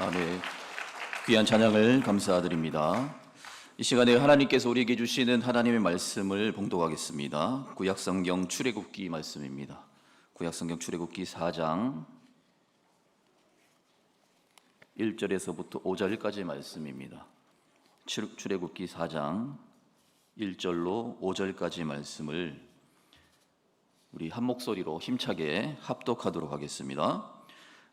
네. 귀한 찬양을 감사드립니다. 이 시간에 하나님께서 우리에게 주시는 하나님의 말씀을 봉독하겠습니다. 구약성경 출애굽기 말씀입니다. 구약성경 출애굽기 4장 1절에서부터 5절까지의 말씀입니다. 출애굽기 4장 1절로 5절까지의 말씀을 우리 한 목소리로 힘차게 합독하도록 하겠습니다.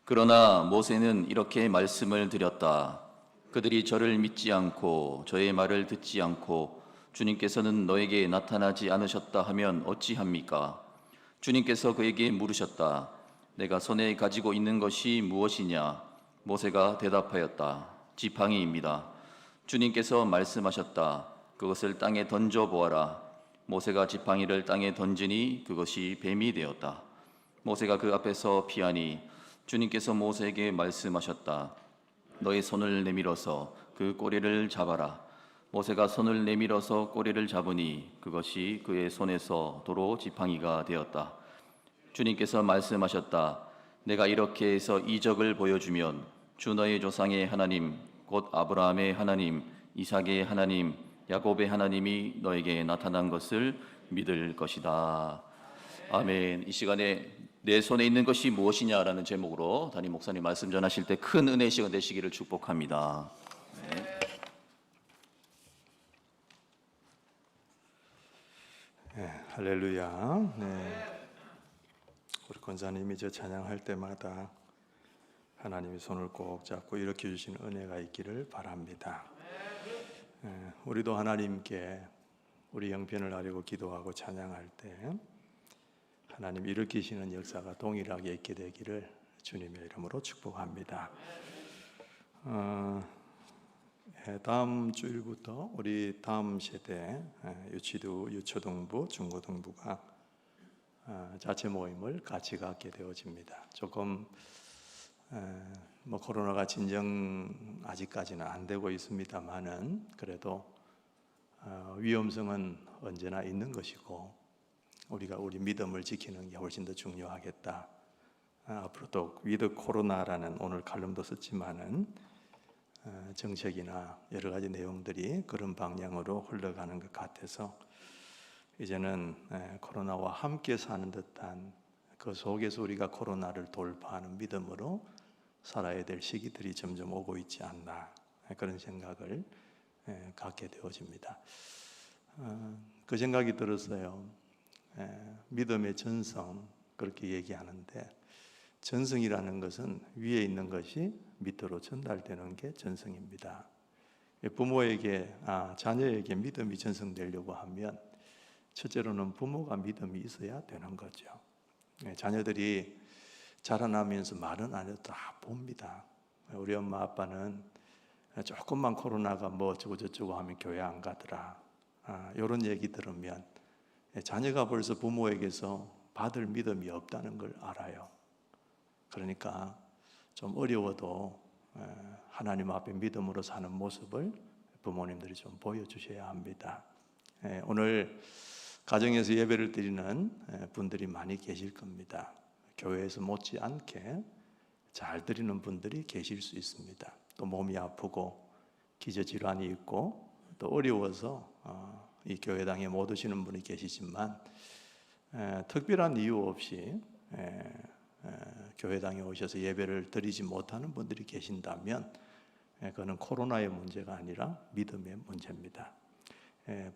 그러나 모세는 이렇게 말씀을 드렸다. 그들이 저를 믿지 않고 저의 말을 듣지 않고 주님께서는 너에게 나타나지 않으셨다 하면 어찌합니까? 주님께서 그에게 물으셨다. 내가 손에 가지고 있는 것이 무엇이냐? 모세가 대답하였다. 지팡이입니다. 주님께서 말씀하셨다. 그것을 땅에 던져 보아라. 모세가 지팡이를 땅에 던지니 그것이 뱀이 되었다. 모세가 그 앞에서 피하니 주님께서 모세에게 말씀하셨다. 너의 손을 내밀어서 그 꼬리를 잡아라. 모세가 손을 내밀어서 꼬리를 잡으니 그것이 그의 손에서 도로 지팡이가 되었다. 주님께서 말씀하셨다. 내가 이렇게 해서 이적을 보여주면 주 너의 조상의 하나님 곧 아브라함의 하나님, 이삭의 하나님, 야곱의 하나님이 너에게 나타난 것을 믿을 것이다. 아멘. 이 시간에 내 손에 있는 것이 무엇이냐라는 제목으로 담임 목사님 말씀 전하실 때 큰 은혜의 시간 되시기를 축복합니다. 네. 네, 할렐루야. 네. 우리 권사님이 저 찬양할 때마다 하나님의 손을 꼭 잡고 일으켜 주시는 은혜가 있기를 바랍니다. 네, 우리도 하나님께 우리 형편을 아뢰고 기도하고 찬양할 때 하나님 일으키시는 역사가 동일하게 있게 되기를 주님의 이름으로 축복합니다. 다음 주일부터 우리 다음 세대 유치부, 유초등부, 중고등부가 자체 모임을 같이 갖게 되어집니다. 조금 코로나가 진정 아직까지는 안 되고 있습니다만은 그래도 위험성은 언제나 있는 것이고 우리가 우리 믿음을 지키는 게 훨씬 더 중요하겠다. 앞으로 또 위드 코로나라는 오늘 칼럼도 썼지만은 정책이나 여러 가지 내용들이 그런 방향으로 흘러가는 것 같아서 이제는 코로나와 함께 사는 듯한 그 속에서 우리가 코로나를 돌파하는 믿음으로 살아야 될 시기들이 점점 오고 있지 않나 그런 생각을 갖게 되어집니다. 그 생각이 들었어요. 믿음의 전성 그렇게 얘기하는데 전성이라는 것은 위에 있는 것이 밑으로 전달되는 게 전성입니다. 부모에게 자녀에게 믿음이 전성되려고 하면 첫째로는 부모가 믿음이 있어야 되는 거죠. 자녀들이 자라나면서 말은 안 해도 다 봅니다. 우리 엄마 아빠는 조금만 코로나가 뭐 어쩌고 저쩌고 하면 교회 안 가더라. 이런 얘기 들으면 자녀가 벌써 부모에게서 받을 믿음이 없다는 걸 알아요. 그러니까 좀 어려워도 하나님 앞에 믿음으로 사는 모습을 부모님들이 좀 보여주셔야 합니다. 오늘 가정에서 예배를 드리는 분들이 많이 계실 겁니다. 교회에서 못지않게 잘 드리는 분들이 계실 수 있습니다. 또 몸이 아프고 기저질환이 있고 또 어려워서 이 교회당에 못 오시는 분이 계시지만 특별한 이유 없이 교회당에 오셔서 예배를 드리지 못하는 분들이 계신다면 그거는 코로나의 문제가 아니라 믿음의 문제입니다.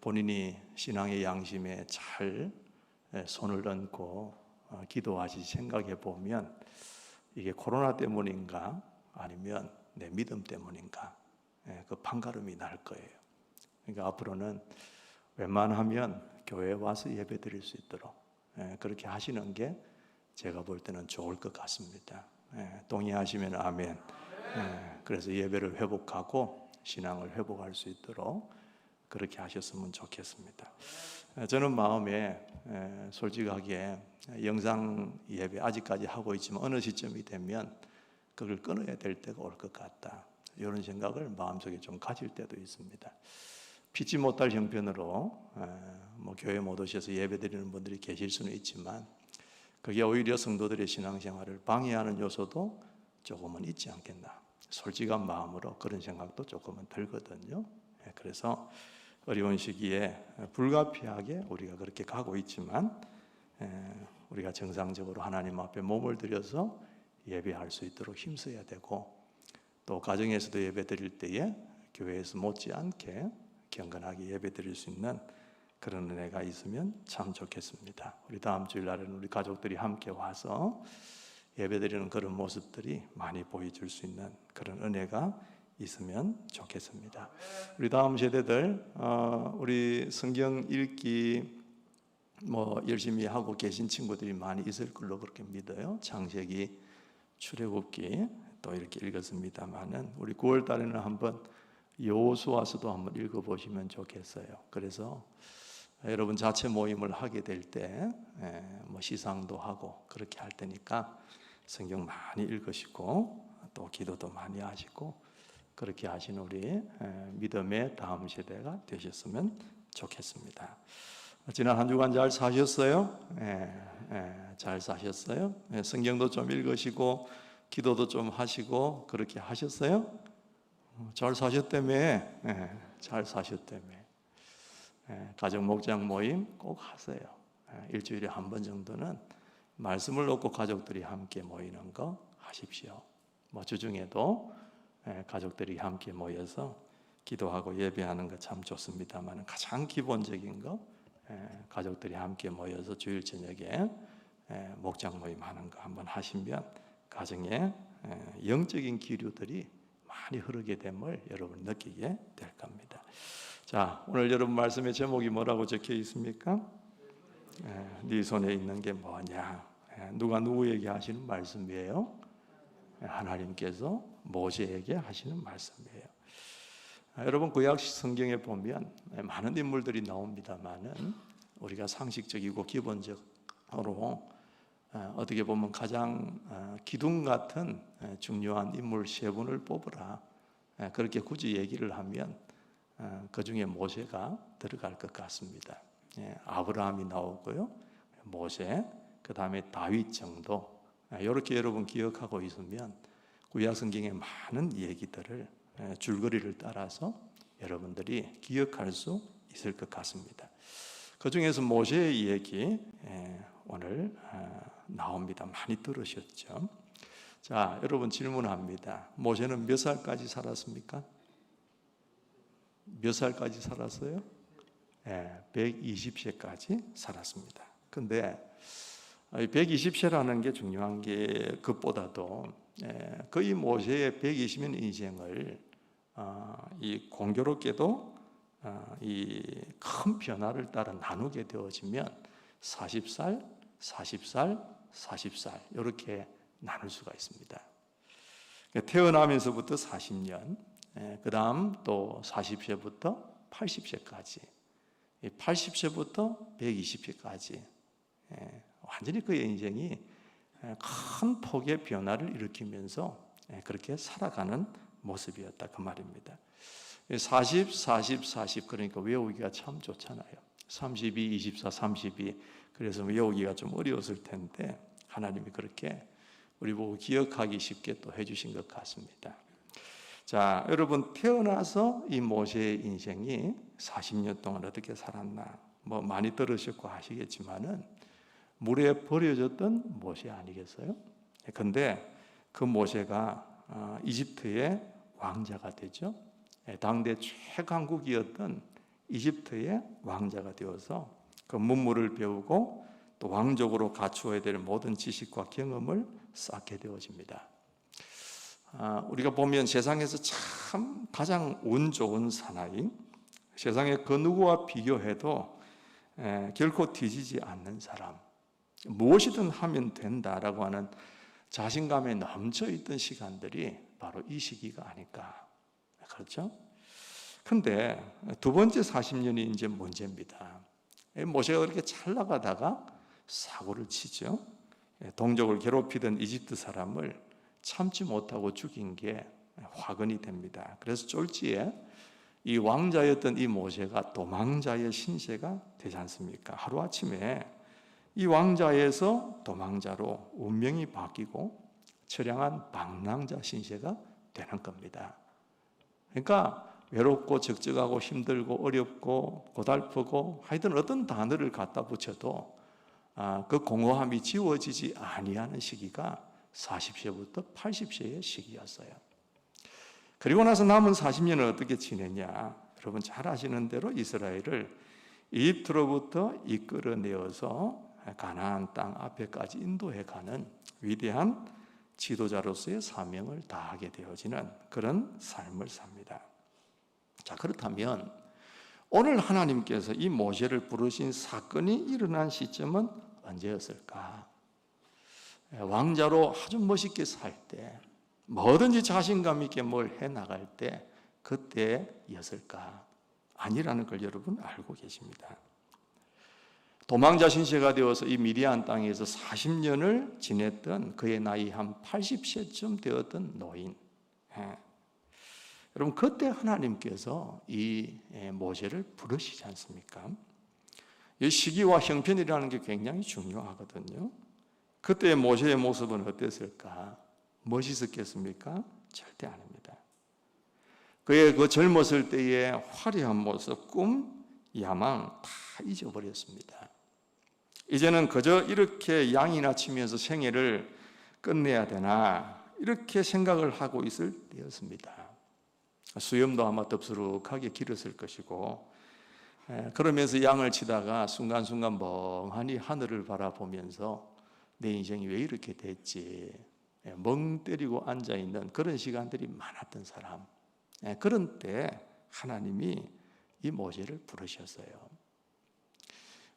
본인이 신앙의 양심에 잘 손을 얹고 기도하시 생각해 보면 이게 코로나 때문인가 아니면 내 믿음 때문인가 그 판가름이 날 거예요. 그러니까 앞으로는 웬만하면 교회에 와서 예배 드릴 수 있도록 그렇게 하시는 게 제가 볼 때는 좋을 것 같습니다. 동의하시면 아멘. 그래서 예배를 회복하고 신앙을 회복할 수 있도록 그렇게 하셨으면 좋겠습니다. 저는 마음에 솔직하게 영상 예배 아직까지 하고 있지만 어느 시점이 되면 그걸 끊어야 될 때가 올 것 같다. 이런 생각을 마음속에 좀 가질 때도 있습니다. 피치 못할 형편으로 교회 못 오셔서 예배 드리는 분들이 계실 수는 있지만 그게 오히려 성도들의 신앙생활을 방해하는 요소도 조금은 있지 않겠나. 솔직한 마음으로 그런 생각도 조금은 들거든요. 그래서 어려운 시기에 불가피하게 우리가 그렇게 가고 있지만 우리가 정상적으로 하나님 앞에 몸을 들여서 예배할 수 있도록 힘써야 되고, 또 가정에서도 예배 드릴 때에 교회에서 못지않게 경건하게 예배 드릴 수 있는 그런 은혜가 있으면 참 좋겠습니다. 우리 다음 주일날에는 우리 가족들이 함께 와서 예배 드리는 그런 모습들이 많이 보여줄 수 있는 그런 은혜가 있으면 좋겠습니다. 우리 다음 세대들 우리 성경 읽기 열심히 하고 계신 친구들이 많이 있을 걸로 그렇게 믿어요. 창세기, 출애굽기 또 이렇게 읽었습니다만은 우리 9월 달에는 한번 여호수아서도 한번 읽어보시면 좋겠어요. 그래서 여러분 자체 모임을 하게 될 때 시상도 하고 그렇게 할 테니까 성경 많이 읽으시고 또 기도도 많이 하시고 그렇게 하시는 우리 믿음의 다음 세대가 되셨으면 좋겠습니다. 지난 한 주간 잘 사셨어요? 잘 사셨어요? 성경도 좀 읽으시고 기도도 좀 하시고 그렇게 하셨어요? 잘 사셨다며? 잘 사셨다며. 가정 목장 모임 꼭 하세요. 일주일에 한 번 정도는 말씀을 놓고 가족들이 함께 모이는 거 하십시오. 주중에도 가족들이 함께 모여서 기도하고 예배하는 거 참 좋습니다만 가장 기본적인 거 가족들이 함께 모여서 주일 저녁에 목장 모임 하는 거 한번 하시면 가정에 영적인 기류들이 많이 흐르게 됨을 여러분 느끼게 될 겁니다. 자, 오늘 여러분 말씀의 제목이 뭐라고 적혀 있습니까? 네 손에 있는 게 뭐냐? 누가 누구에게 하시는 말씀이에요? 하나님께서 모세에게 하시는 말씀이에요. 여러분 구약 성경에 보면 많은 인물들이 나옵니다만은 우리가 상식적이고 기본적으로 어떻게 보면 가장 기둥 같은 중요한 인물 세 분을 뽑으라 그렇게 굳이 얘기를 하면 그 중에 모세가 들어갈 것 같습니다. 아브라함이 나오고요, 모세, 그 다음에 다윗 정도. 이렇게 여러분 기억하고 있으면 구약 성경의 많은 얘기들을 줄거리를 따라서 여러분들이 기억할 수 있을 것 같습니다. 그 중에서 모세의 얘기 오늘 나옵니다. 많이 들으셨죠? 자, 여러분 질문합니다. 모세는 몇 살까지 살았습니까? 몇 살까지 살았어요? 120세까지 살았습니다. 근데 120세라는 게 중요한 게 그것보다도 거의 모세의 120년 인생을 이 공교롭게도 이 큰 변화를 따라 나누게 되어지면 40살, 40살, 40살 이렇게 나눌 수가 있습니다. 태어나면서부터 40년, 그 다음 또 40세부터 80세까지, 80세부터 120세까지 완전히 그의 인생이 큰 폭의 변화를 일으키면서 그렇게 살아가는 모습이었다 그 말입니다. 40, 40, 40 그러니까 외우기가 참 좋잖아요. 32, 24, 32 그래서 외우기가 좀 어려웠을 텐데 하나님이 그렇게 우리 보고 기억하기 쉽게 또 해주신 것 같습니다. 자, 여러분 태어나서 이 모세의 인생이 40년 동안 어떻게 살았나 많이 들으셨고 하시겠지만은 물에 버려졌던 모세 아니겠어요? 근데 그 모세가 이집트의 왕자가 되죠. 당대 최강국이었던 이집트의 왕자가 되어서 그 문물을 배우고 또 왕족으로 갖추어야 될 모든 지식과 경험을 쌓게 되어집니다. 우리가 보면 세상에서 참 가장 운 좋은 사나이, 세상에 그 누구와 비교해도 결코 뒤지지 않는 사람, 무엇이든 하면 된다라고 하는 자신감에 넘쳐있던 시간들이 바로 이 시기가 아닐까. 그렇죠? 근데 두 번째 40년이 이제 문제입니다. 모세가 그렇게 잘 나가다가 사고를 치죠. 동족을 괴롭히던 이집트 사람을 참지 못하고 죽인 게 화근이 됩니다. 그래서 쫄지에 이 왕자였던 이 모세가 도망자의 신세가 되지 않습니까? 하루아침에 이 왕자에서 도망자로 운명이 바뀌고 처량한 방랑자 신세가 되는 겁니다. 그러니까 외롭고 적적하고 힘들고 어렵고 고달프고 하여튼 어떤 단어를 갖다 붙여도 그 공허함이 지워지지 아니하는 시기가 40세부터 80세의 시기였어요. 그리고 나서 남은 40년을 어떻게 지냈냐? 여러분 잘 아시는 대로 이스라엘을 이집트로부터 이끌어내어서 가나안 땅 앞에까지 인도해가는 위대한 지도자로서의 사명을 다하게 되어지는 그런 삶을 삽니다. 자, 그렇다면 오늘 하나님께서 이 모세를 부르신 사건이 일어난 시점은 언제였을까? 왕자로 아주 멋있게 살 때, 뭐든지 자신감 있게 뭘 해나갈 때 그때였을까? 아니라는 걸 여러분 알고 계십니다. 도망자 신세가 되어서 이 미디안 땅에서 40년을 지냈던 그의 나이 한 80세쯤 되었던 노인. 여러분 그때 하나님께서 이 모세를 부르시지 않습니까? 이 시기와 형편이라는 게 굉장히 중요하거든요. 그때의 모세의 모습은 어땠을까? 멋있었겠습니까? 절대 아닙니다. 그의 그 젊었을 때의 화려한 모습, 꿈, 야망 다 잊어버렸습니다. 이제는 그저 이렇게 양이나 치면서 생애를 끝내야 되나 이렇게 생각을 하고 있을 때였습니다. 수염도 아마 덥수룩하게 길었을 것이고 그러면서 양을 치다가 순간순간 멍하니 하늘을 바라보면서 내 인생이 왜 이렇게 됐지 멍 때리고 앉아있는 그런 시간들이 많았던 사람. 그런 때 하나님이 이 모세를 부르셨어요.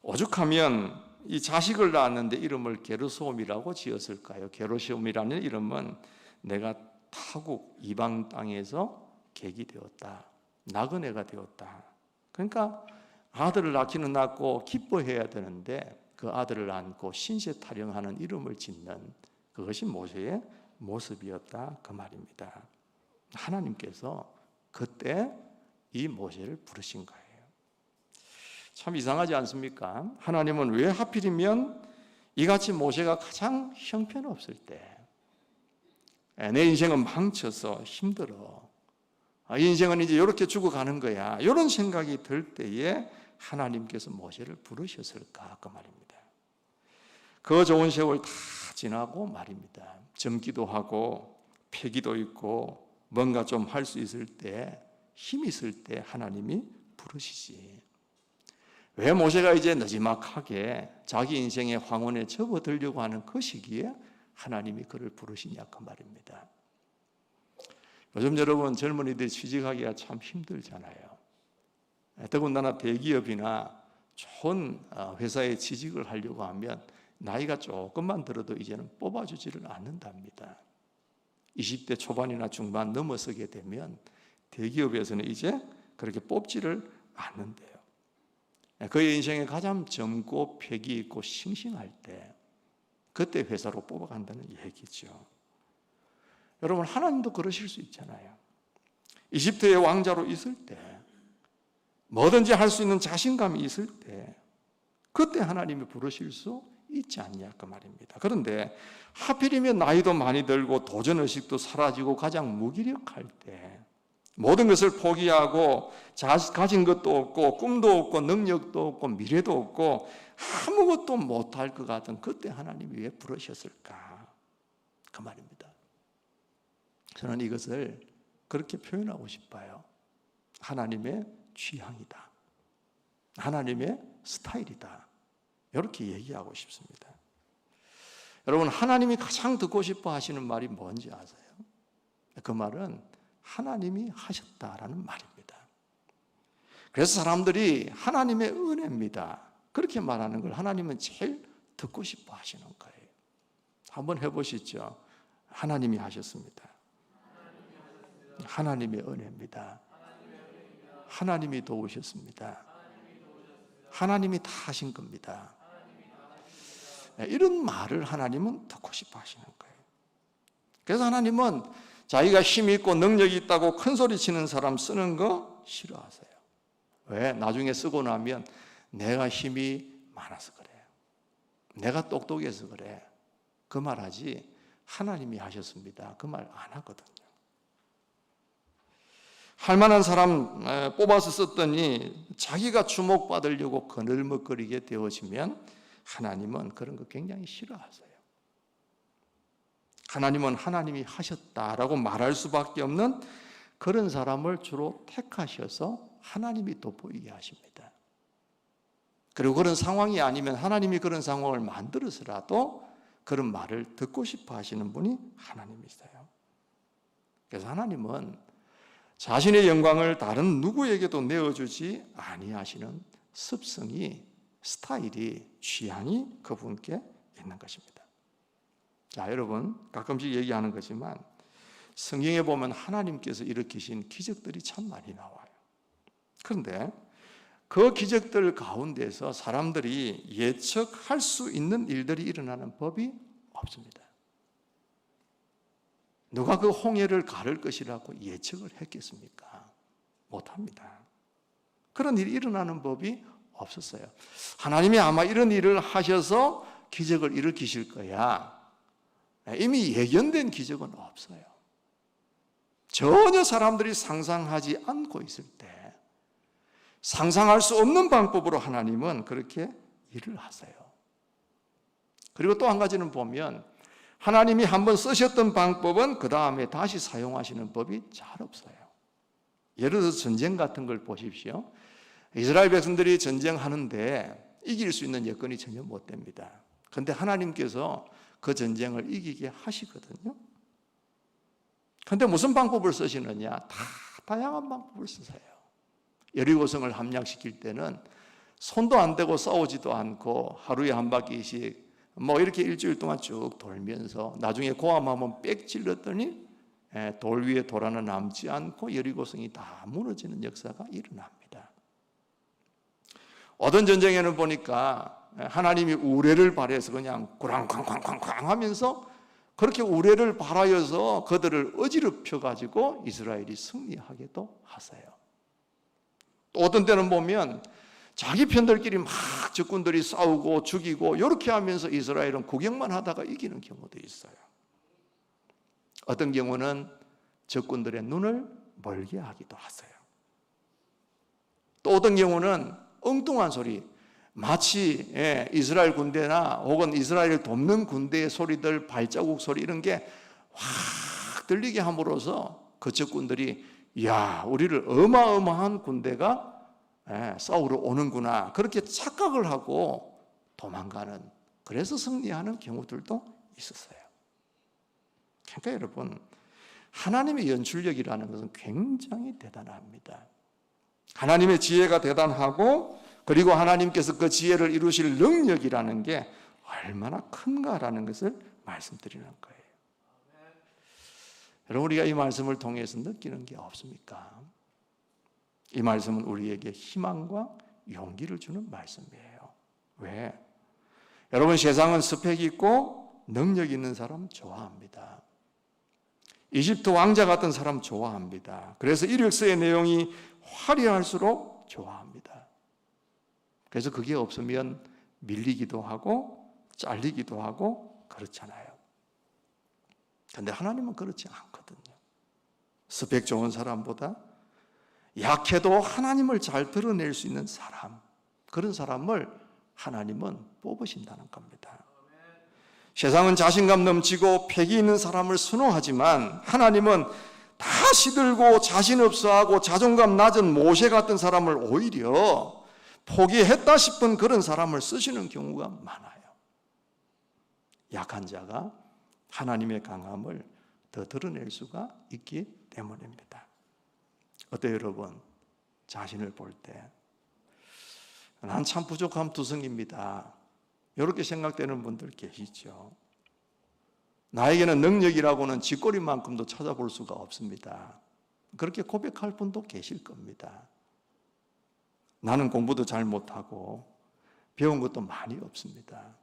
오죽하면 이 자식을 낳았는데 이름을 게르솜이라고 지었을까요? 게르솜이라는 이름은 내가 타국 이방 땅에서 객이 되었다, 나그네가 되었다. 그러니까 아들을 낳기는 낳고 기뻐해야 되는데 그 아들을 안고 신세 타령하는 이름을 짓는 그것이 모세의 모습이었다 그 말입니다. 하나님께서 그때 이 모세를 부르신 거예요. 참 이상하지 않습니까? 하나님은 왜 하필이면 이같이 모세가 가장 형편없을 때 내 인생은 망쳐서 힘들어, 이 인생은 이제 이렇게 죽어가는 거야, 이런 생각이 들 때에 하나님께서 모세를 부르셨을까 그 말입니다. 그 좋은 세월 다 지나고 말입니다. 젊기도 하고 패기도 있고 뭔가 좀 할 수 있을 때, 힘 있을 때 하나님이 부르시지. 왜 모세가 이제 느지막하게 자기 인생의 황혼에 접어들려고 하는 그 시기에 하나님이 그를 부르시냐 그 말입니다. 요즘 여러분 젊은이들이 취직하기가 참 힘들잖아요. 더군다나 대기업이나 좋은 회사에 취직을 하려고 하면 나이가 조금만 들어도 이제는 뽑아주지를 않는답니다. 20대 초반이나 중반 넘어서게 되면 대기업에서는 이제 그렇게 뽑지를 않는데요. 그의 인생에 가장 젊고 패기 있고 싱싱할 때 그때 회사로 뽑아간다는 얘기죠. 여러분 하나님도 그러실 수 있잖아요. 이집트의 왕자로 있을 때 뭐든지 할 수 있는 자신감이 있을 때 그때 하나님이 부르실 수 있지 않냐 그 말입니다. 그런데 하필이면 나이도 많이 들고 도전의식도 사라지고 가장 무기력할 때 모든 것을 포기하고 가진 것도 없고 꿈도 없고 능력도 없고 미래도 없고 아무것도 못할 것 같은 그때 하나님이 왜 부르셨을까 그 말입니다. 저는 이것을 그렇게 표현하고 싶어요. 하나님의 취향이다, 하나님의 스타일이다, 이렇게 얘기하고 싶습니다. 여러분 하나님이 가장 듣고 싶어 하시는 말이 뭔지 아세요? 그 말은 하나님이 하셨다라는 말입니다. 그래서 사람들이 하나님의 은혜입니다 그렇게 말하는 걸 하나님은 제일 듣고 싶어 하시는 거예요. 한번 해보시죠. 하나님이 하셨습니다. 하나님의 은혜입니다. 하나님이 도우셨습니다. 하나님이 다 하신 겁니다. 이런 말을 하나님은 듣고 싶어 하시는 거예요. 그래서 하나님은 자기가 힘이 있고 능력이 있다고 큰 소리 치는 사람 쓰는 거 싫어하세요. 왜? 나중에 쓰고 나면 내가 힘이 많아서 그래, 내가 똑똑해서 그래, 그 말 하지 하나님이 하셨습니다 그 말 안 하거든요. 할 만한 사람 뽑아서 썼더니 자기가 주목받으려고 거들먹거리게 되어지면 하나님은 그런 거 굉장히 싫어하세요. 하나님은 하나님이 하셨다라고 말할 수밖에 없는 그런 사람을 주로 택하셔서 하나님이 돋보이게 하십니다. 그리고 그런 상황이 아니면 하나님이 그런 상황을 만들어서라도 그런 말을 듣고 싶어 하시는 분이 하나님이세요. 그래서 하나님은 자신의 영광을 다른 누구에게도 내어주지 아니하시는 습성이, 스타일이, 취향이 그분께 있는 것입니다. 자, 여러분, 가끔씩 얘기하는 거지만 성경에 보면 하나님께서 일으키신 기적들이 참 많이 나와요. 그런데 그 기적들 가운데서 사람들이 예측할 수 있는 일들이 일어나는 법이 없습니다. 누가 그 홍해를 가를 것이라고 예측을 했겠습니까? 못합니다. 그런 일이 일어나는 법이 없었어요. 하나님이 아마 이런 일을 하셔서 기적을 일으키실 거야. 이미 예견된 기적은 없어요. 전혀 사람들이 상상하지 않고 있을 때 상상할 수 없는 방법으로 하나님은 그렇게 일을 하세요. 그리고 또 한 가지는 보면 하나님이 한번 쓰셨던 방법은 그 다음에 다시 사용하시는 법이 잘 없어요. 예를 들어서 전쟁 같은 걸 보십시오. 이스라엘 백성들이 전쟁하는데 이길 수 있는 여건이 전혀 못 됩니다. 그런데 하나님께서 그 전쟁을 이기게 하시거든요. 그런데 무슨 방법을 쓰시느냐? 다 다양한 방법을 쓰세요. 여리고성을 함락시킬 때는 손도 안 대고 싸우지도 않고 하루에 한 바퀴씩 이렇게 일주일 동안 쭉 돌면서 나중에 고함하면 빽 찔렀더니 돌 위에 돌 하나 남지 않고 여리고성이 다 무너지는 역사가 일어납니다. 어떤 전쟁에는 보니까 하나님이 우레를 발해서 그냥 구랑쾅쾅쾅쾅 하면서 그렇게 우레를 발하여서 그들을 어지럽혀 가지고 이스라엘이 승리하게도 하세요. 또 어떤 때는 보면 자기 편들끼리 막 적군들이 싸우고 죽이고 이렇게 하면서 이스라엘은 구경만 하다가 이기는 경우도 있어요. 어떤 경우는 적군들의 눈을 멀게 하기도 하세요. 또 어떤 경우는 엉뚱한 소리, 마치 이스라엘 군대나 혹은 이스라엘을 돕는 군대의 소리들, 발자국 소리 이런 게 확 들리게 함으로써 그 적군들이 야, 우리를 어마어마한 군대가 싸우러 오는구나 그렇게 착각을 하고 도망가는, 그래서 승리하는 경우들도 있었어요. 그러니까 여러분, 하나님의 연출력이라는 것은 굉장히 대단합니다. 하나님의 지혜가 대단하고 그리고 하나님께서 그 지혜를 이루실 능력이라는 게 얼마나 큰가라는 것을 말씀드리는 거예요. 여러분, 우리가 이 말씀을 통해서 느끼는 게 없습니까? 이 말씀은 우리에게 희망과 용기를 주는 말씀이에요. 왜? 여러분, 세상은 스펙 있고 능력 있는 사람 좋아합니다. 이집트 왕자 같은 사람 좋아합니다. 그래서 이력서의 내용이 화려할수록 좋아합니다. 그래서 그게 없으면 밀리기도 하고 잘리기도 하고 그렇잖아요. 그런데 하나님은 그렇지 않거든요. 스펙 좋은 사람보다 약해도 하나님을 잘 드러낼 수 있는 사람, 그런 사람을 하나님은 뽑으신다는 겁니다. 세상은 자신감 넘치고 패기 있는 사람을 선호하지만 하나님은 다 시들고 자신 없어하고 자존감 낮은 모세 같은 사람을 오히려 포기했다 싶은 그런 사람을 쓰시는 경우가 많아요. 약한 자가 하나님의 강함을 더 드러낼 수가 있기 때문입니다. 어때요, 여러분? 자신을 볼 때 난 참 부족한 두성입니다, 이렇게 생각되는 분들 계시죠. 나에게는 능력이라고는 쥐꼬리만큼도 찾아볼 수가 없습니다. 그렇게 고백할 분도 계실 겁니다. 나는 공부도 잘 못하고 배운 것도 많이 없습니다.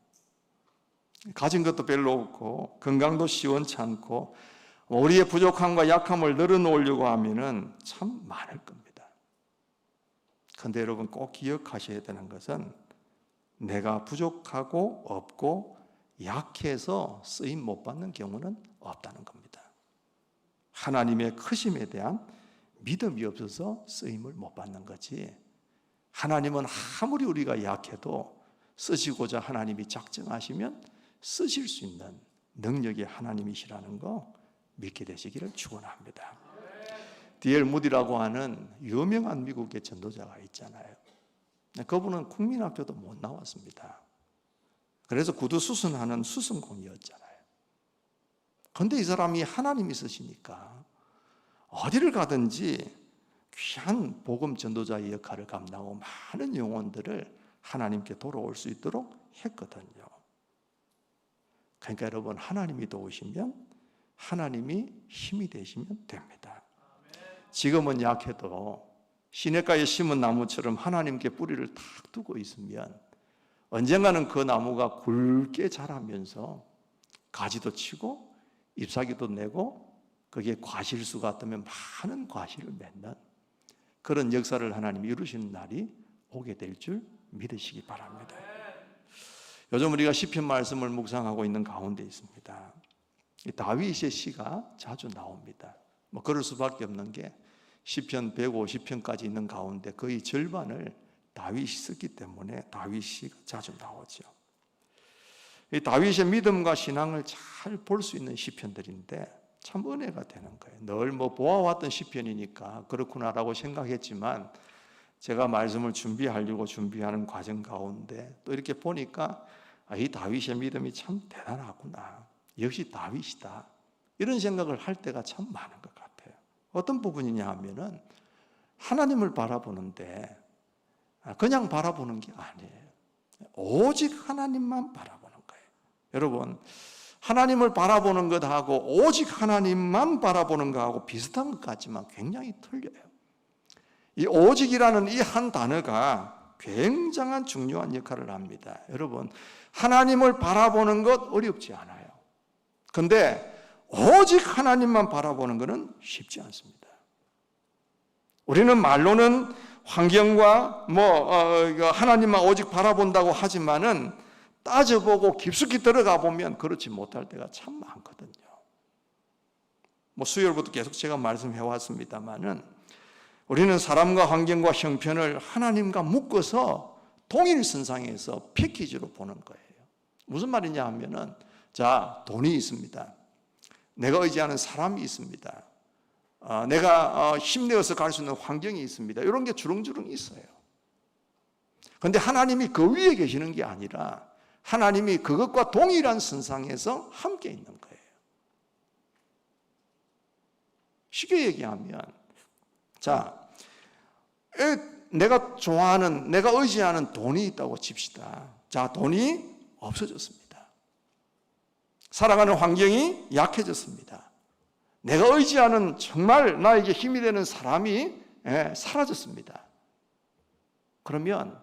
가진 것도 별로 없고 건강도 시원찮고 우리의 부족함과 약함을 늘어놓으려고 하면은 참 많을 겁니다. 그런데 여러분, 꼭 기억하셔야 되는 것은 내가 부족하고 없고 약해서 쓰임 못 받는 경우는 없다는 겁니다. 하나님의 크심에 대한 믿음이 없어서 쓰임을 못 받는 거지. 하나님은 아무리 우리가 약해도 쓰시고자 하나님이 작정하시면 쓰실 수 있는 능력이 하나님이시라는 거 믿게 되시기를 축원합니다. D.L. 무디라고 하는 유명한 미국의 전도자가 있잖아요. 그분은 국민학교도 못 나왔습니다. 그래서 구두 수선하는 수선공이었잖아요. 그런데 이 사람이 하나님이 쓰시니까 어디를 가든지 귀한 복음 전도자의 역할을 감당하고 많은 영혼들을 하나님께 돌아올 수 있도록 했거든요. 그러니까 여러분, 하나님이 도우시면 하나님이 힘이 되시면 됩니다. 지금은 약해도 시냇가에 심은 나무처럼 하나님께 뿌리를 탁 두고 있으면 언젠가는 그 나무가 굵게 자라면서 가지도 치고 잎사귀도 내고 거기에 과실수가 뜨면 많은 과실을 맺는 그런 역사를 하나님이 이루시는 날이 오게 될 줄 믿으시기 바랍니다. 요즘 우리가 시편 말씀을 묵상하고 있는 가운데 있습니다. 다윗의 시가 자주 나옵니다. 그럴 수밖에 없는 게 시편 150편까지 있는 가운데 거의 절반을 다윗이 썼기 때문에 다윗 시가 자주 나오죠. 이 다윗의 믿음과 신앙을 잘 볼 수 있는 시편들인데 참 은혜가 되는 거예요. 늘 보아왔던 시편이니까 그렇구나라고 생각했지만 제가 말씀을 준비하려고 준비하는 과정 가운데 또 이렇게 보니까 이 다윗의 믿음이 참 대단하구나. 역시 다윗이다. 이런 생각을 할 때가 참 많은 것 같아요. 어떤 부분이냐 하면은 하나님을 바라보는데 그냥 바라보는 게 아니에요. 오직 하나님만 바라보는 거예요. 여러분, 하나님을 바라보는 것하고 오직 하나님만 바라보는 것하고 비슷한 것 같지만 굉장히 틀려요. 이 오직이라는 이 한 단어가 굉장한 중요한 역할을 합니다. 여러분, 하나님을 바라보는 것 어렵지 않아요. 그런데 오직 하나님만 바라보는 것은 쉽지 않습니다. 우리는 말로는 환경과 하나님만 오직 바라본다고 하지만은 따져보고 깊숙이 들어가 보면 그렇지 못할 때가 참 많거든요. 수요일부터 계속 제가 말씀해 왔습니다만은 우리는 사람과 환경과 형편을 하나님과 묶어서 동일선상에서 패키지로 보는 거예요. 무슨 말이냐 하면은 자, 돈이 있습니다. 내가 의지하는 사람이 있습니다. 내가 힘내어서 갈 수 있는 환경이 있습니다. 이런 게 주렁주렁 있어요. 그런데 하나님이 그 위에 계시는 게 아니라 하나님이 그것과 동일한 선상에서 함께 있는 거예요. 쉽게 얘기하면 자, 내가 좋아하는, 내가 의지하는 돈이 있다고 칩시다. 자, 돈이 없어졌습니다. 살아가는 환경이 약해졌습니다. 내가 의지하는 정말 나에게 힘이 되는 사람이 사라졌습니다. 그러면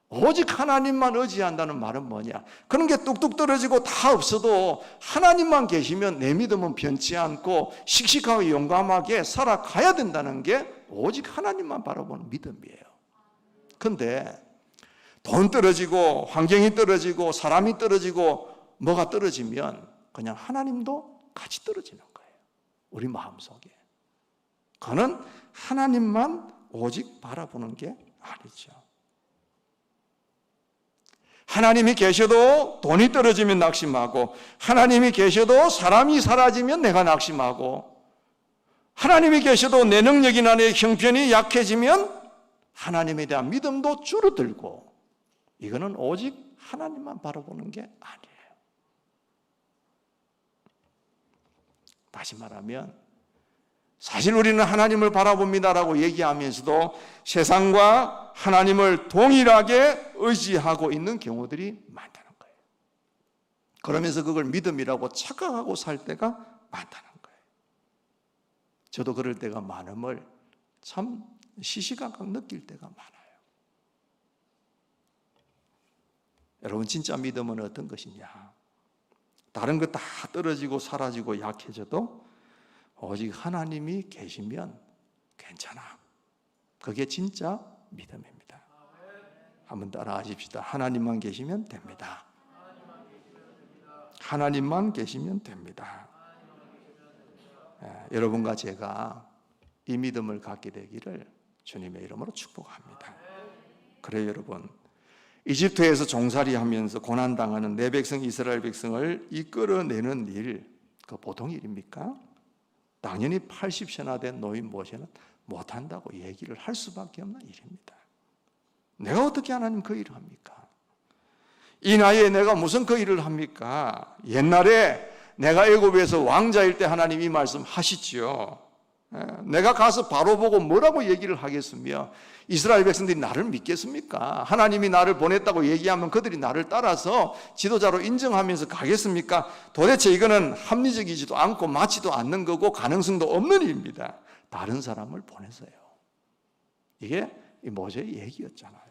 오직 하나님만 의지한다는 말은 뭐냐? 그런 게 뚝뚝 떨어지고 다 없어도 하나님만 계시면 내 믿음은 변치 않고 씩씩하고 용감하게 살아가야 된다는 게 오직 하나님만 바라보는 믿음이에요. 그런데 돈 떨어지고 환경이 떨어지고 사람이 떨어지고 뭐가 떨어지면 그냥 하나님도 같이 떨어지는 거예요. 우리 마음속에. 그는 하나님만 오직 바라보는 게 아니죠. 하나님이 계셔도 돈이 떨어지면 낙심하고 하나님이 계셔도 사람이 사라지면 내가 낙심하고 하나님이 계셔도 내 능력이나 내 형편이 약해지면 하나님에 대한 믿음도 줄어들고 이거는 오직 하나님만 바라보는 게 아니에요. 다시 말하면 사실 우리는 하나님을 바라봅니다라고 얘기하면서도 세상과 하나님을 동일하게 의지하고 있는 경우들이 많다는 거예요. 그러면서 그걸 믿음이라고 착각하고 살 때가 많다는 거예요. 저도 그럴 때가 많음을 참 시시각각 느낄 때가 많아요. 여러분, 진짜 믿음은 어떤 것이냐? 다른 것 다 떨어지고 사라지고 약해져도 오직 하나님이 계시면 괜찮아. 그게 진짜 믿음입니다. 한번 따라 하십시다. 하나님만 계시면 됩니다. 하나님만 계시면 됩니다. 여러분과 제가 이 믿음을 갖게 되기를 주님의 이름으로 축복합니다. 그래요, 여러분. 이집트에서 종살이하면서 고난당하는 내 백성 이스라엘 백성을 이끌어내는 일, 그 보통 일입니까? 당연히 80세나 된 노인 모세는 못한다고 얘기를 할 수밖에 없는 일입니다. 내가 어떻게 하나님 그 일을 합니까? 이 나이에 내가 무슨 그 일을 합니까? 옛날에 내가 애굽에서 왕자일 때 하나님 이 말씀 하시지요. 내가 가서 바로 보고 뭐라고 얘기를 하겠으며 이스라엘 백성들이 나를 믿겠습니까? 하나님이 나를 보냈다고 얘기하면 그들이 나를 따라서 지도자로 인정하면서 가겠습니까? 도대체 이거는 합리적이지도 않고 맞지도 않는 거고 가능성도 없는 일입니다. 다른 사람을 보내서요. 이게 이 모세의 얘기였잖아요.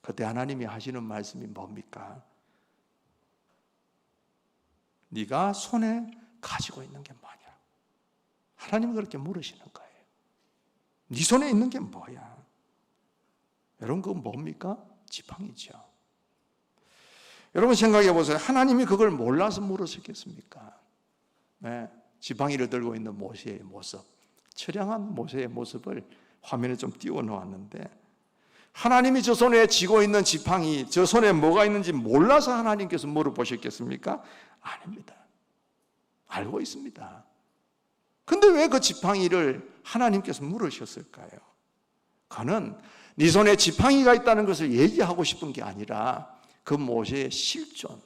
그때 하나님이 하시는 말씀이 뭡니까? 네가 손에 가지고 있는 게 뭐냐? 하나님은 그렇게 물으시는 거예요. 네 손에 있는 게 뭐야? 여러분 그건 뭡니까? 지팡이죠. 여러분 생각해 보세요. 하나님이 그걸 몰라서 물으셨겠습니까? 네, 지팡이를 들고 있는 모세의 모습, 처량한 모세의 모습을 화면에 좀 띄워 놓았는데 하나님이 저 손에 쥐고 있는 지팡이, 저 손에 뭐가 있는지 몰라서 하나님께서 물어보셨겠습니까? 아닙니다. 알고 있습니다. 근데 왜 그 지팡이를 하나님께서 물으셨을까요? 그는 네 손에 지팡이가 있다는 것을 얘기하고 싶은 게 아니라 그 모세의 실존,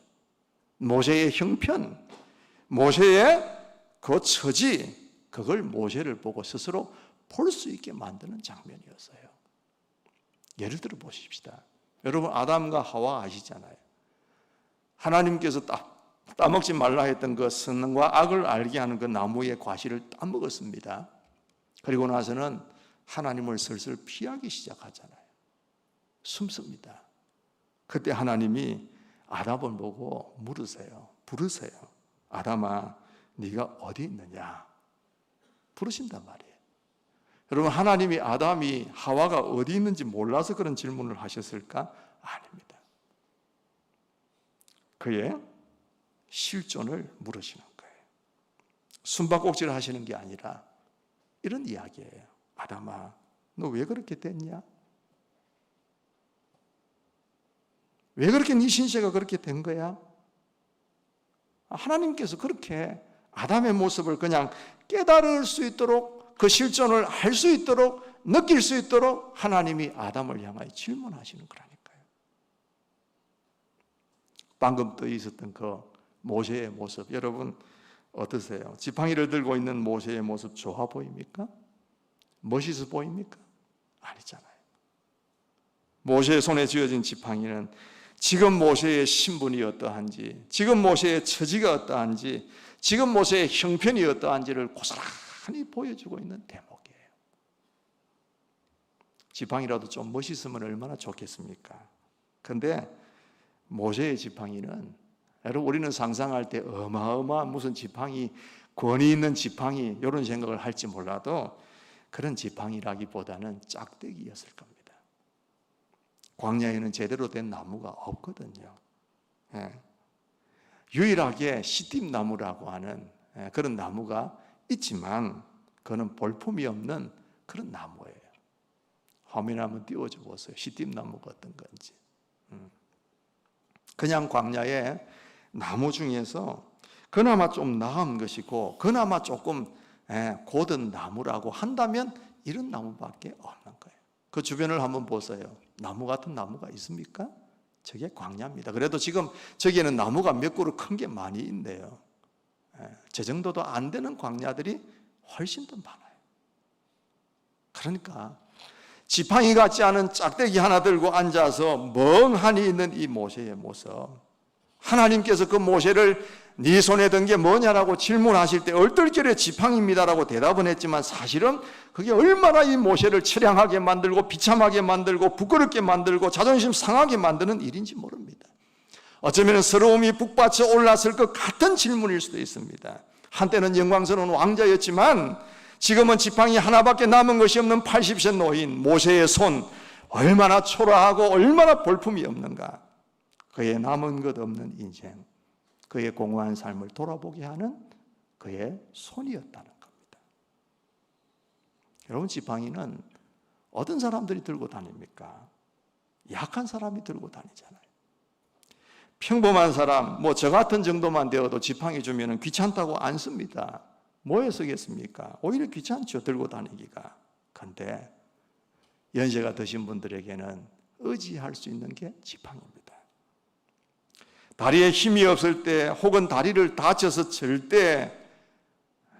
모세의 형편, 모세의 그 처지, 그걸 모세를 보고 스스로 볼 수 있게 만드는 장면이었어요. 예를 들어 보십시다. 여러분 아담과 하와 아시잖아요. 하나님께서 따먹지 말라 했던 그 선과 악을 알게 하는 그 나무의 과실을 따먹었습니다. 그리고 나서는 하나님을 슬슬 피하기 시작하잖아요. 숨습니다. 그때 하나님이 아담을 보고 물으세요. 부르세요. 아담아, 네가 어디 있느냐? 부르신단 말이에요. 여러분 하나님이 아담이 하와가 어디 있는지 몰라서 그런 질문을 하셨을까? 아닙니다. 그의 실존을 물으시는 거예요. 숨바꼭질을 하시는 게 아니라 이런 이야기예요. 아담아, 너 왜 그렇게 됐냐? 왜 그렇게 네 신세가 그렇게 된 거야? 하나님께서 그렇게 아담의 모습을 그냥 깨달을 수 있도록 그 실존을 알 수 있도록 느낄 수 있도록 하나님이 아담을 향하여 질문하시는 거라니까요. 방금 또 있었던 그 모세의 모습, 여러분 어떠세요? 지팡이를 들고 있는 모세의 모습 좋아 보입니까? 멋있어 보입니까? 아니잖아요. 모세의 손에 쥐어진 지팡이는 지금 모세의 신분이 어떠한지, 지금 모세의 처지가 어떠한지, 지금 모세의 형편이 어떠한지를 고스란히 보여주고 있는 대목이에요. 지팡이라도 좀 멋있으면 얼마나 좋겠습니까? 그런데 모세의 지팡이는, 여러분 우리는 상상할 때 어마어마한 무슨 지팡이, 권위 있는 지팡이 이런 생각을 할지 몰라도 그런 지팡이라기보다는 짝대기였을 겁니다. 광야에는 제대로 된 나무가 없거든요. 유일하게 시띠나무라고 하는 그런 나무가 있지만 그는 볼품이 없는 그런 나무예요. 화면에 한번 띄워줘 보세요. 시띠나무가 어떤 건지. 그냥 광야에 나무 중에서 그나마 좀 나은 것이고 그나마 조금 고든 나무라고 한다면 이런 나무밖에 없는 거예요. 그 주변을 한번 보세요. 나무 같은 나무가 있습니까? 저게 광야입니다. 그래도 지금 저기에는 나무가 몇 그루 큰 게 많이 있네요. 저 정도도 안 되는 광야들이 훨씬 더 많아요. 그러니까 지팡이 같지 않은 짝대기 하나 들고 앉아서 멍하니 있는 이 모세의 모습, 하나님께서 그 모세를 네 손에 든 게 뭐냐라고 질문하실 때 얼떨결에 지팡이입니다라고 대답은 했지만 사실은 그게 얼마나 이 모세를 처량하게 만들고 비참하게 만들고 부끄럽게 만들고 자존심 상하게 만드는 일인지 모릅니다. 어쩌면 서러움이 북받쳐 올랐을 것 같은 질문일 수도 있습니다. 한때는 영광스러운 왕자였지만 지금은 지팡이 하나밖에 남은 것이 없는 80세 노인 모세의 손, 얼마나 초라하고 얼마나 볼품이 없는가. 그의 남은 것 없는 인생, 그의 공허한 삶을 돌아보게 하는 그의 손이었다는 겁니다. 여러분, 지팡이는 어떤 사람들이 들고 다닙니까? 약한 사람이 들고 다니잖아요. 평범한 사람, 저 같은 정도만 되어도 지팡이 주면 귀찮다고 안 씁니다. 뭐에 쓰겠습니까? 오히려 귀찮죠, 들고 다니기가. 그런데 연세가 드신 분들에게는 의지할 수 있는 게 지팡이입니다. 다리에 힘이 없을 때 혹은 다리를 다쳐서 절 때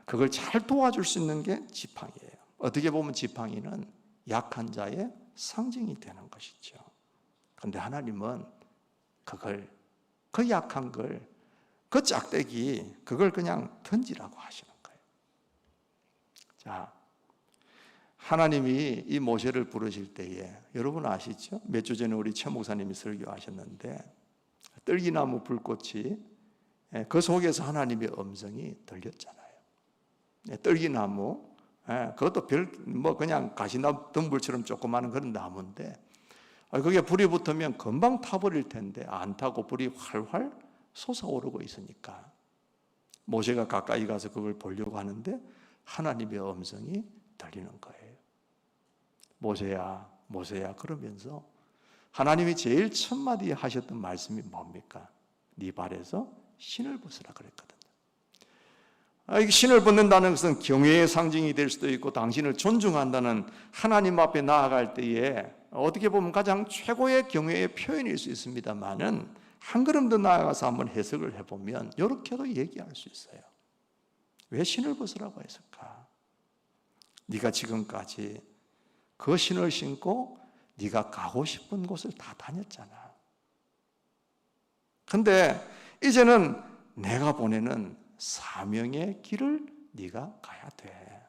그걸 잘 도와줄 수 있는 게 지팡이예요. 어떻게 보면 지팡이는 약한 자의 상징이 되는 것이죠. 그런데 하나님은 그 약한 걸, 그 짝대기, 그걸 그냥 던지라고 하시는 거예요. 자, 하나님이 이 모세를 부르실 때에 여러분 아시죠? 몇 주 전에 우리 최 목사님이 설교하셨는데 떨기나무 불꽃이 그 속에서 하나님의 음성이 들렸잖아요. 떨기나무, 그것도 그냥 가시나무 덩굴처럼 조그마한 그런 나무인데 그게 불이 붙으면 금방 타버릴 텐데 안 타고 불이 활활 솟아오르고 있으니까 모세가 가까이 가서 그걸 보려고 하는데 하나님의 음성이 들리는 거예요. 모세야, 모세야 그러면서 하나님이 제일 첫 마디 하셨던 말씀이 뭡니까? 네 발에서 신을 벗으라 그랬거든요. 이 신을 벗는다는 것은 경외의 상징이 될 수도 있고 당신을 존중한다는 하나님 앞에 나아갈 때에 어떻게 보면 가장 최고의 경외의 표현일 수 있습니다만은 한 걸음 더 나아가서 한번 해석을 해보면 이렇게도 얘기할 수 있어요. 왜 신을 벗으라고 했을까? 네가 지금까지 그 신을 신고 네가 가고 싶은 곳을 다 다녔잖아. 근데 이제는 내가 보내는 사명의 길을 네가 가야 돼.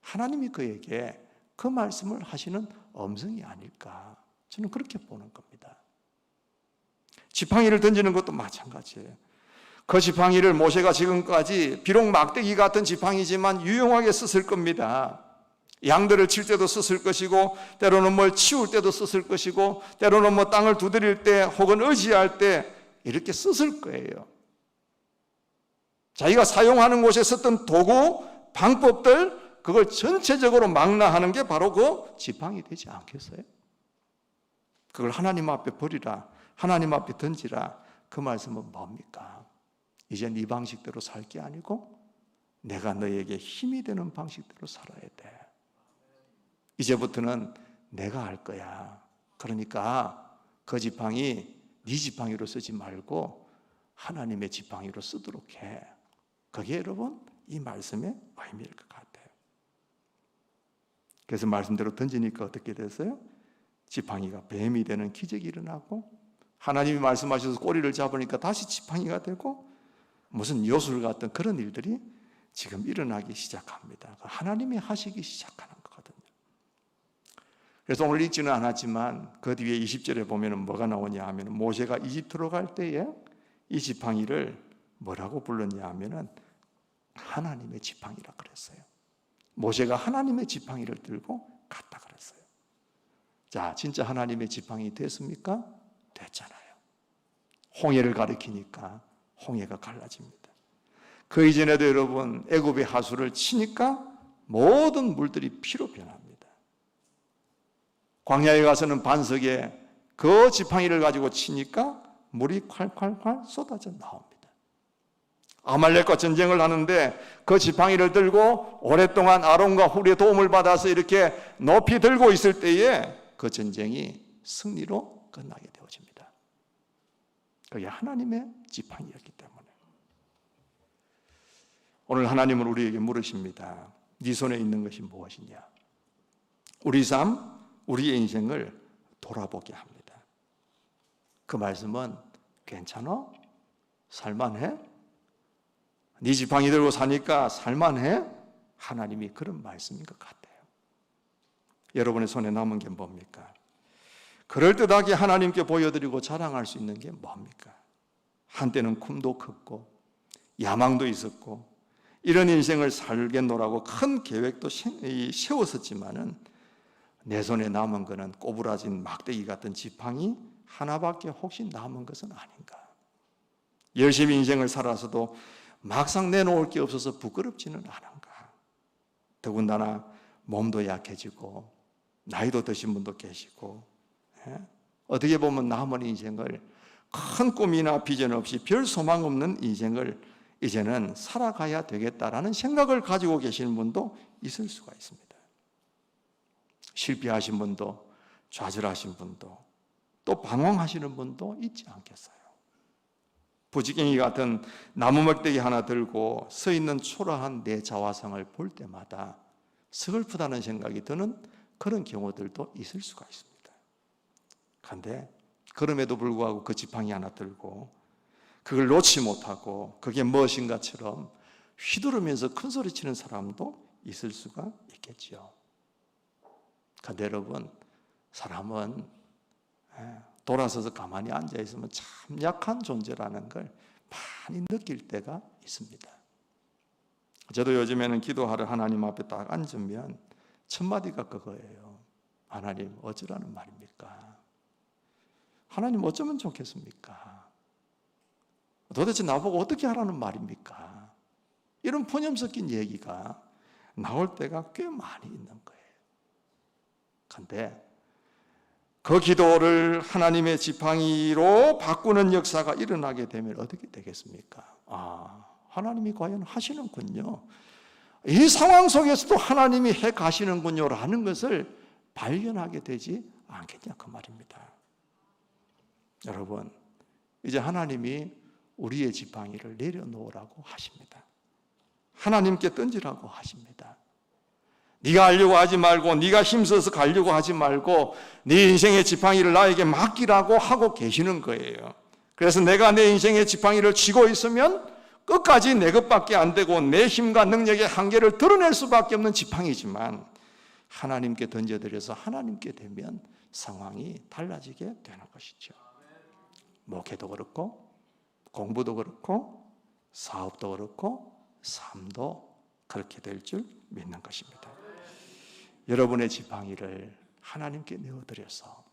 하나님이 그에게 그 말씀을 하시는 음성이 아닐까, 저는 그렇게 보는 겁니다. 지팡이를 던지는 것도 마찬가지예요. 그 지팡이를 모세가 지금까지 비록 막대기 같은 지팡이지만 유용하게 썼을 겁니다. 양들을 칠 때도 썼을 것이고 때로는 뭘 치울 때도 썼을 것이고 때로는 땅을 두드릴 때 혹은 의지할 때 이렇게 썼을 거예요. 자기가 사용하는 곳에 썼던 도구, 방법들, 그걸 전체적으로 망라하는 게 바로 그 지팡이 되지 않겠어요? 그걸 하나님 앞에 버리라, 하나님 앞에 던지라. 그 말씀은 뭡니까? 이제 네 방식대로 살 게 아니고 내가 너에게 힘이 되는 방식대로 살아야 돼. 이제부터는 내가 할 거야. 그러니까 그 지팡이 네 지팡이로 쓰지 말고 하나님의 지팡이로 쓰도록 해. 그게 여러분 이 말씀의 의미일 것 같아요. 그래서 말씀대로 던지니까 어떻게 됐어요? 지팡이가 뱀이 되는 기적이 일어나고 하나님이 말씀하셔서 꼬리를 잡으니까 다시 지팡이가 되고 무슨 요술 같은 그런 일들이 지금 일어나기 시작합니다. 하나님이 하시기 시작하는 거거든요. 그래서 오늘 읽지는 않았지만 그 뒤에 20절에 보면 뭐가 나오냐 하면 모세가 이집트로 갈 때에 이 지팡이를 뭐라고 불렀냐 하면 하나님의 지팡이라 그랬어요. 모세가 하나님의 지팡이를 들고 갔다 그랬어요. 자, 진짜 하나님의 지팡이 됐습니까? 됐잖아요. 홍해를 가리키니까 홍해가 갈라집니다. 그 이전에도 여러분 애굽의 하수를 치니까 모든 물들이 피로 변합니다. 광야에 가서는 반석에 그 지팡이를 가지고 치니까 물이 콸콸콸 쏟아져 나옵니다. 아말렉과 전쟁을 하는데 그 지팡이를 들고 오랫동안 아론과 훌의 도움을 받아서 이렇게 높이 들고 있을 때에 그 전쟁이 승리로 끝나게 되어집니다. 그게 하나님의 지팡이였기 때문에. 오늘 하나님은 우리에게 물으십니다. 네 손에 있는 것이 무엇이냐? 우리 삶, 우리의 인생을 돌아보게 합니다. 그 말씀은 괜찮아? 살만해? 네 지팡이 들고 사니까 살만해? 하나님이 그런 말씀인 것 같아요. 여러분의 손에 남은 게 뭡니까? 그럴듯하게 하나님께 보여드리고 자랑할 수 있는 게 뭡니까? 한때는 꿈도 컸고 야망도 있었고 이런 인생을 살겠노라고 큰 계획도 세웠었지만은 내 손에 남은 것은 꼬부라진 막대기 같은 지팡이 하나밖에 혹시 남은 것은 아닌가? 열심히 인생을 살아서도 막상 내놓을 게 없어서 부끄럽지는 않은가? 더군다나 몸도 약해지고 나이도 드신 분도 계시고, 어떻게 보면 남은 인생을 큰 꿈이나 비전 없이 별 소망 없는 인생을 이제는 살아가야 되겠다라는 생각을 가지고 계시는 분도 있을 수가 있습니다. 실패하신 분도, 좌절하신 분도, 또 방황하시는 분도 있지 않겠어요. 부지깽이 같은 나무 막대기 하나 들고 서 있는 초라한 내 자화상을 볼 때마다 서글프다는 생각이 드는 그런 경우들도 있을 수가 있습니다. 그런데 그럼에도 불구하고 그 지팡이 하나 들고 그걸 놓지 못하고 그게 무엇인가처럼 휘두르면서 큰 소리 치는 사람도 있을 수가 있겠지요. 그런데 여러분, 사람은 돌아서서 가만히 앉아있으면 참 약한 존재라는 걸 많이 느낄 때가 있습니다. 저도 요즘에는 기도하러 하나님 앞에 딱 앉으면 첫 마디가 그거예요. 하나님, 어쩌라는 말입니까? 하나님, 어쩌면 좋겠습니까? 도대체 나보고 어떻게 하라는 말입니까? 이런 푸념 섞인 얘기가 나올 때가 꽤 많이 있는 거예요. 그런데 그 기도를 하나님의 지팡이로 바꾸는 역사가 일어나게 되면 어떻게 되겠습니까? 하나님이 과연 하시는군요. 이 상황 속에서도 하나님이 해 가시는군요 라는 것을 발견하게 되지 않겠냐 그 말입니다. 여러분, 이제 하나님이 우리의 지팡이를 내려놓으라고 하십니다. 하나님께 던지라고 하십니다. 네가 하려고 하지 말고, 네가 힘써서 가려고 하지 말고 네 인생의 지팡이를 나에게 맡기라고 하고 계시는 거예요. 그래서 내가 내 인생의 지팡이를 쥐고 있으면 끝까지 내 것밖에 안 되고 내 힘과 능력의 한계를 드러낼 수밖에 없는 지팡이지만, 하나님께 던져드려서 하나님께 되면 상황이 달라지게 되는 것이죠. 목회도 그렇고 공부도 그렇고 사업도 그렇고 삶도 그렇게 될 줄 믿는 것입니다. 여러분의 지팡이를 하나님께 내어드려서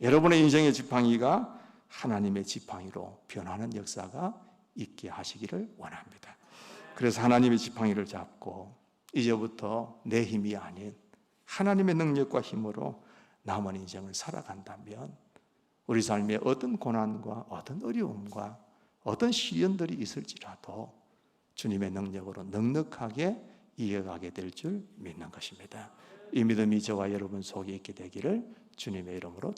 여러분의 인생의 지팡이가 하나님의 지팡이로 변하는 역사가 있게 하시기를 원합니다. 그래서 하나님의 지팡이를 잡고 이제부터 내 힘이 아닌 하나님의 능력과 힘으로 남은 인생을 살아간다면 우리 삶에 어떤 고난과 어떤 어려움과 어떤 시련들이 있을지라도 주님의 능력으로 넉넉하게 이어가게 될 줄 믿는 것입니다. 이 믿음이 저와 여러분 속에 있게 되기를 주님의 이름으로